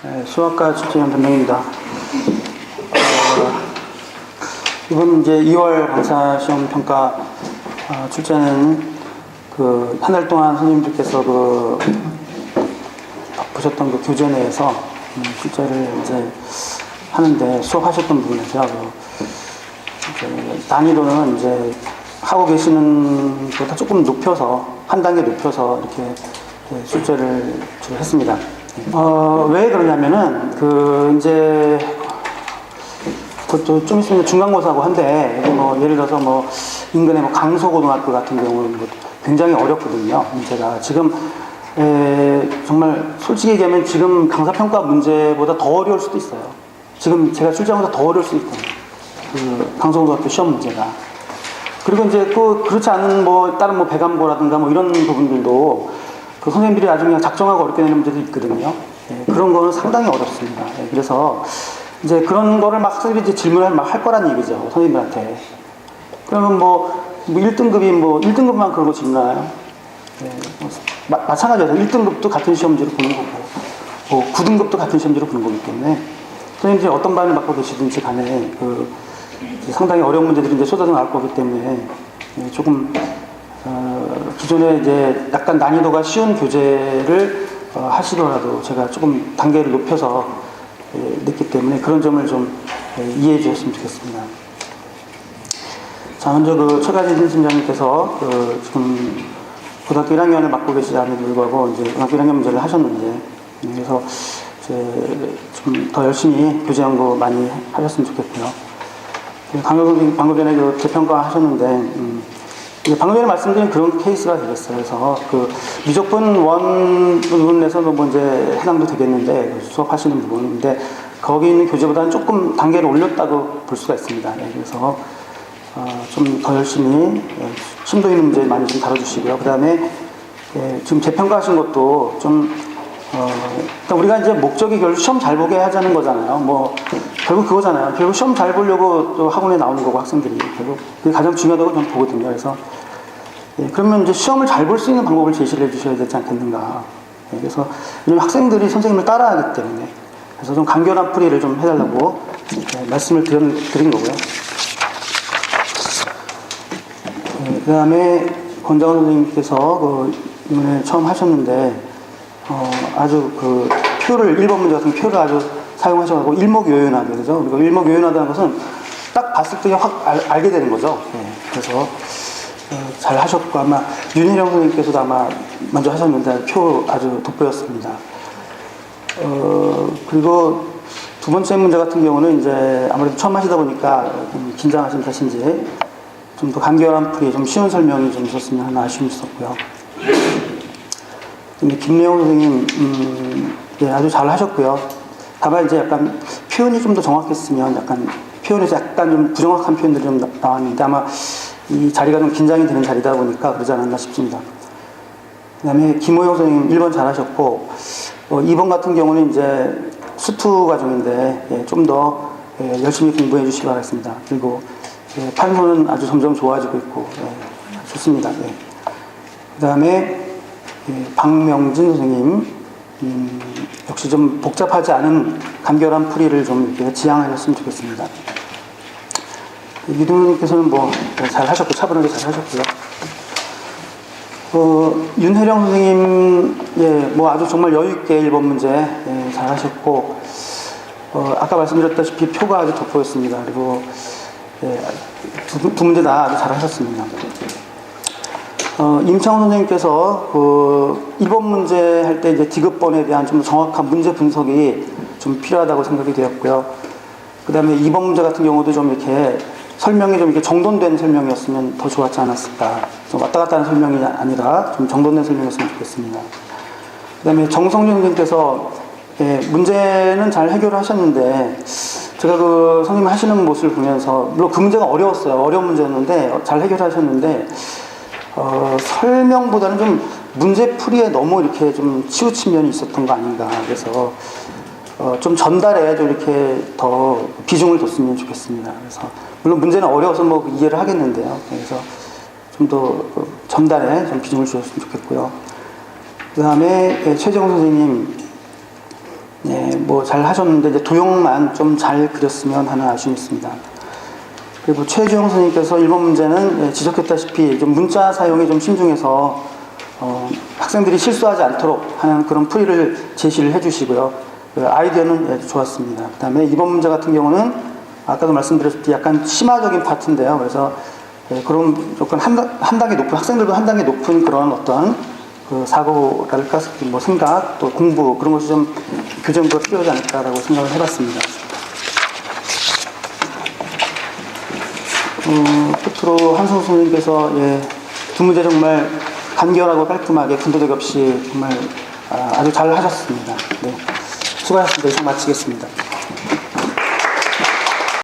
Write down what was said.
네, 수학과 출제위원 변명입니다. 이번 이제 2월 강사 시험 평가 출제는 그 한 달 동안 선생님들께서 보셨던 그 교재 내에서 출제를 이제 하는데 수업하셨던 부분에서요. 난이도는 이제 하고 계시는 것보다 조금 높여서 한 단계 높여서 이렇게 출제를 했습니다. 왜 그러냐면은 이제 그것도 좀 있으면 중간고사고 한데 예를 들어서 인근의 강서고등학교 같은 경우는 굉장히 어렵거든요. 문제가 지금 정말 솔직히 얘기하면 지금 강사평가 문제보다 더 어려울 수도 있어요. 지금 제가 출제하면서 더 어려울 수도 있거든요. 강서고등학교 시험 문제가. 그리고 이제 그렇지 않은 다른 배감고라든가 이런 부분들도 그 선생님들이 아주 그냥 작정하고 어렵게 내는 문제도 있거든요. 그런 거는 상당히 어렵습니다. 그래서 이제 그런 거를 학생들이 이제 질문을 할 거란 얘기죠. 선생님들한테. 그러면 1등급이 1등급만 그런 거 질문하나요? 마찬가지예요. 1등급도 같은 시험지로 보는 거고, 9등급도 같은 시험지로 보는 거기 때문에 선생님들이 어떤 반응을 받고 계시든지 간에 상당히 어려운 문제들이 이제 쏟아져 나올 거기 때문에 조금 기존에 이제 약간 난이도가 쉬운 교재를 하시더라도 제가 조금 단계를 높여서 냈기 때문에 그런 점을 좀 이해해 주셨으면 좋겠습니다. 자, 먼저 최가진 팀장님께서 지금 고등학교 1학년을 맡고 계시다는 불구하고 이제 고등학교 1학년 문제를 하셨는데 그래서 이제 좀 더 열심히 교재 연구 많이 하셨으면 좋겠고요. 강효 선생님 방금 전에 재평가 하셨는데 방금 전에 말씀드린 그런 케이스가 되겠어요. 그래서 미적분 원 부분에서도 이제 해당도 되겠는데 수업하시는 부분인데 거기 있는 교재보다는 조금 단계를 올렸다고 볼 수가 있습니다. 그래서 좀 더 열심히 심도 있는 문제 많이 좀 다뤄주시고요. 그 다음에 지금 재평가하신 것도 좀 그러니까 우리가 이제 목적이 결국 시험 잘 보게 하자는 거잖아요. 결국 그거잖아요. 결국 시험 잘 보려고 또 학원에 나오는 거고 학생들이 결국 그게 가장 중요하다고 저는 보거든요. 그래서 그러면 이제 시험을 잘 볼 수 있는 방법을 제시를 해주셔야 되지 않겠는가. 그래서 왜냐면 학생들이 선생님을 따라하기 때문에 그래서 좀 간결한 풀이를 좀 해달라고 말씀을 드린 거고요. 그 다음에 권장원 선생님께서 이번에 처음 하셨는데 아주 표를 1번 문제 같은 표를 아주 사용하셔가지고 일목요연하게 그죠? 그리고 일목요연하다는 것은 딱 봤을 때 확 알게 되는 거죠. 그래서 잘 하셨고 아마 윤혜령 선생님께서도 아마 먼저 하셨는데 표 아주 돋보였습니다. 그리고 두 번째 문제 같은 경우는 이제 아무래도 처음 하시다 보니까 좀 긴장하신 탓인지 좀 더 간결한 풀이 좀 쉬운 설명이 좀 있었으면 하는 아쉬움이 있었고요. 김래용 선생님 아주 잘 하셨고요. 다만 이제 약간 표현이 좀 더 정확했으면 약간 표현에서 약간 좀 부정확한 표현들이 좀 나왔는데 아마 이 자리가 좀 긴장이 되는 자리다 보니까 그러지 않았나 싶습니다. 그 다음에 김호영 선생님 1번 잘 하셨고 2번 같은 경우는 이제 수투 과정인데 좀 더 열심히 공부해 주시기 바라겠습니다. 그리고 판서는 아주 점점 좋아지고 있고 좋습니다. 그 다음에 박명진 선생님 역시 좀 복잡하지 않은 간결한 풀이를 좀 이렇게 지향하셨으면 좋겠습니다. 이동님께서는 잘 하셨고 차분하게 잘 하셨고요. 윤혜령 선생님 아주 정말 여유있게 1번 문제 잘 하셨고 아까 말씀드렸다시피 표가 아주 돋보였습니다. 그리고 두 문제 다 아주 잘 하셨습니다. 임창훈 선생님께서 1번 문제 할 때 이제 디귿번에 대한 좀 정확한 문제 분석이 좀 필요하다고 생각이 되었고요. 그 다음에 2번 문제 같은 경우도 좀 이렇게 설명이 좀 이렇게 정돈된 설명이었으면 더 좋았지 않았을까. 좀 왔다 갔다 하는 설명이 아니라 좀 정돈된 설명이었으면 좋겠습니다. 그 다음에 정성준 선생님께서 문제는 잘 해결을 하셨는데 제가 선생님 하시는 모습을 보면서 물론 그 문제가 어려웠어요. 어려운 문제였는데 잘 해결하셨는데 설명보다는 좀 문제풀이에 너무 이렇게 좀 치우친 면이 있었던 거 아닌가. 그래서 좀 전달에 좀 이렇게 더 비중을 뒀으면 좋겠습니다. 그래서 물론 문제는 어려워서 이해를 하겠는데요. 그래서 좀 더 전달에 좀 비중을 주셨으면 좋겠고요. 그 다음에 최재홍 선생님 뭐 잘 하셨는데 이제 도형만 좀 잘 그렸으면 하는 아쉬움이 있습니다. 그리고 최주영 선생님께서 1번 문제는 예, 지적했다시피 좀 문자 사용에 좀 신중해서 학생들이 실수하지 않도록 하는 그런 풀이를 제시를 해주시고요. 그 아이디어는 예, 좋았습니다. 그 다음에 2번 문제 같은 경우는 아까도 말씀드렸듯이 약간 심화적인 파트인데요. 그래서 예, 그런 조건 한 단계 높은, 학생들도 한 단계 높은 그런 어떤 그 사고랄까, 뭐 생각, 또 공부, 그런 것이 좀 교정부가 필요하지 않을까라고 생각을 해봤습니다. 끝으로 한승우 선생님께서 예, 두 문제 정말 간결하고 깔끔하게 군더더기 없이 정말 아주 잘 하셨습니다. 네, 수고하셨습니다. 이상 마치겠습니다.